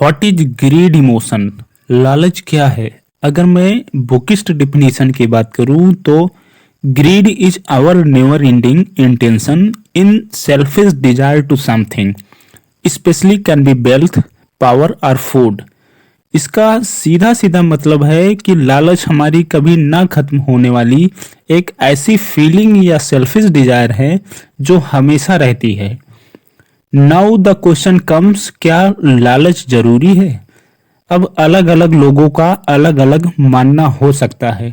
What is grid emotion? लालच क्या है? अगर मैं बुकिस्ट डिफिनीशन की बात करूं तो greed is our never ending intention in selfish desire to something, specially can be wealth, power और फूड। इसका सीधा सीधा मतलब है कि लालच हमारी कभी ना खत्म होने वाली एक ऐसी फीलिंग या सेल्फिश डिजायर है जो हमेशा रहती है। नाउ द क्वेश्चन कम्स, क्या लालच जरूरी है? अब अलग अलग लोगों का अलग अलग मानना हो सकता है।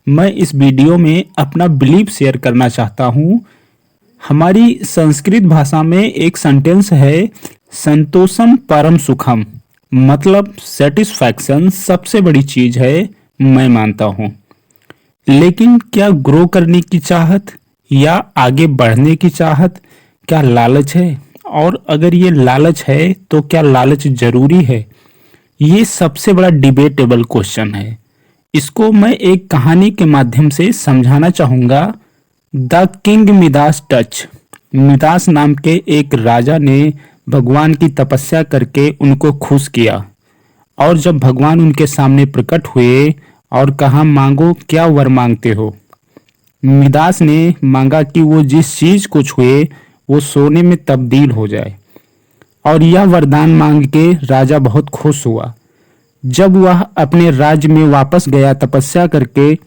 मैं इस वीडियो में अपना बिलीफ शेयर करना चाहता हूँ। हमारी संस्कृत भाषा में एक सेंटेंस है, संतोषम परम सुखम, मतलब सेटिस्फैक्शन सबसे बड़ी चीज है, मैं मानता हूँ। लेकिन क्या ग्रो करने की चाहत या आगे बढ़ने की चाहत, क्या लालच है? और अगर ये लालच है तो क्या लालच जरूरी है? ये सबसे बड़ा डिबेटेबल क्वेश्चन है। इसको मैं एक कहानी के माध्यम से समझाना चाहूंगा। The king Midas touch. Midas नाम के एक राजा ने भगवान की तपस्या करके उनको खुश किया, और जब भगवान उनके सामने प्रकट हुए और कहा, मांगो, क्या वर मांगते हो? मिदास ने मांगा कि वो जिस चीज को छुए वो सोने में तब्दील हो जाए, और यह वरदान मांग के राजा बहुत खुश हुआ। जब वह अपने राज्य में वापस गया तपस्या करके,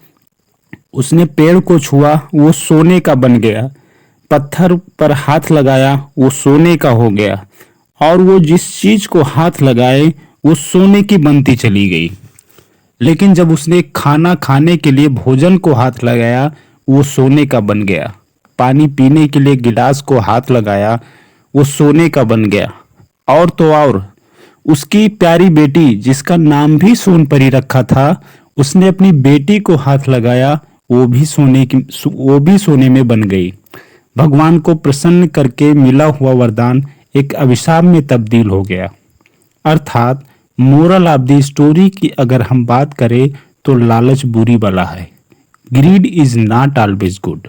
उसने पेड़ को छुआ, वो सोने का बन गया। पत्थर पर हाथ लगाया, वो सोने का हो गया, और वो जिस चीज को हाथ लगाए वो सोने की बनती चली गई। लेकिन जब उसने खाना खाने के लिए भोजन को हाथ लगाया, वो सोने का बन गया। पानी पीने के लिए गिलास को हाथ लगाया, वो सोने का बन गया। और तो और उसकी प्यारी बेटी, जिसका नाम भी सोनपरी रखा था, उसने अपनी बेटी को हाथ लगाया, वो भी सोने में बन गई। भगवान को प्रसन्न करके मिला हुआ वरदान एक अभिशाप में तब्दील हो गया। अर्थात मोरल ऑफ द स्टोरी की अगर हम बात करें तो लालच बुरी बला है। Grid is not always good.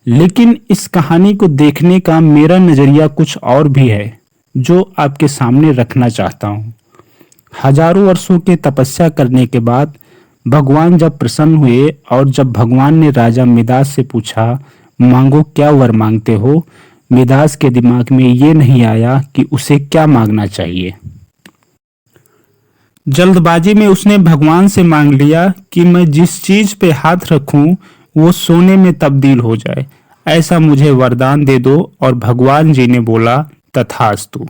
लेकिन इस कहानी को देखने का मेरा नजरिया कुछ और भी है, जो आपके सामने रखना चाहता हूँ। हजारों वर्षों के तपस्या करने के बाद भगवान जब प्रसन्न हुए, और जब भगवान ने राजा मिदास से पूछा, मांगो, क्या वर मांगते हो, मिदास के दिमाग में ये नहीं आया कि उसे क्या मांगना चाहिए। जल्दबाजी में उसने भगवान से मांग लिया कि मैं जिस चीज पे हाथ रखूं वो सोने में तब्दील हो जाए, ऐसा मुझे वरदान दे दो। और भगवान जी ने बोला, तथास्तु।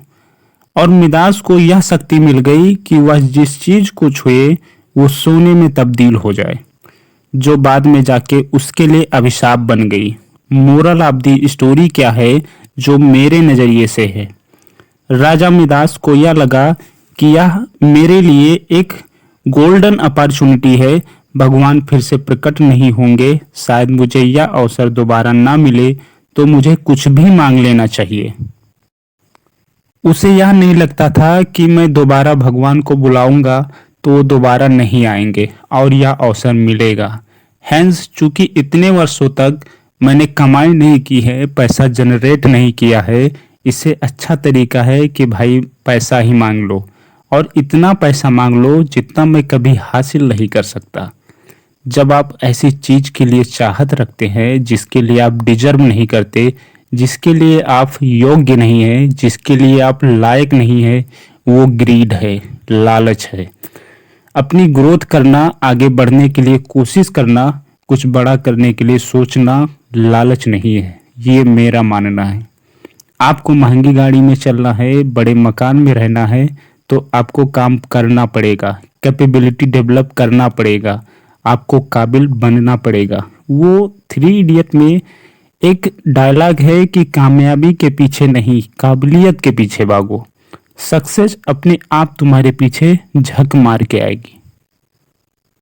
और मिदास को यह शक्ति मिल गई कि वह जिस चीज को छुए वो सोने में तब्दील हो जाए, जो बाद में जाके उसके लिए अभिशाप बन गई। मोरल ऑफ द स्टोरी क्या है जो मेरे नजरिए से है? राजा मिदास को यह लगा कि यह मेरे लिए एक गोल्डन अपॉर्चुनिटी है, भगवान फिर से प्रकट नहीं होंगे, शायद मुझे यह अवसर दोबारा ना मिले, तो मुझे कुछ भी मांग लेना चाहिए। उसे यह नहीं लगता था कि मैं दोबारा भगवान को बुलाऊंगा तो वो दोबारा नहीं आएंगे और यह अवसर मिलेगा। हैंस, चूंकि इतने वर्षों तक मैंने कमाई नहीं की है, पैसा जनरेट नहीं किया है, इससे अच्छा तरीका है कि भाई पैसा ही मांग लो, और इतना पैसा मांग लो जितना मैं कभी हासिल नहीं कर सकता। जब आप ऐसी चीज के लिए चाहत रखते हैं जिसके लिए आप डिजर्व नहीं करते, जिसके लिए आप योग्य नहीं है, जिसके लिए आप लायक नहीं है, वो ग्रीड है, लालच है। अपनी ग्रोथ करना, आगे बढ़ने के लिए कोशिश करना, कुछ बड़ा करने के लिए सोचना लालच नहीं है, ये मेरा मानना है। आपको महंगी गाड़ी में चलना है, बड़े मकान में रहना है, तो आपको काम करना पड़ेगा, कैपेबिलिटी डेवलप करना पड़ेगा, आपको काबिल बनना पड़ेगा। वो 3 इडियट में एक डायलॉग है कि कामयाबी के पीछे नहीं, काबिलियत के पीछे भागो। सक्सेस अपने आप तुम्हारे पीछे झक मार के आएगी।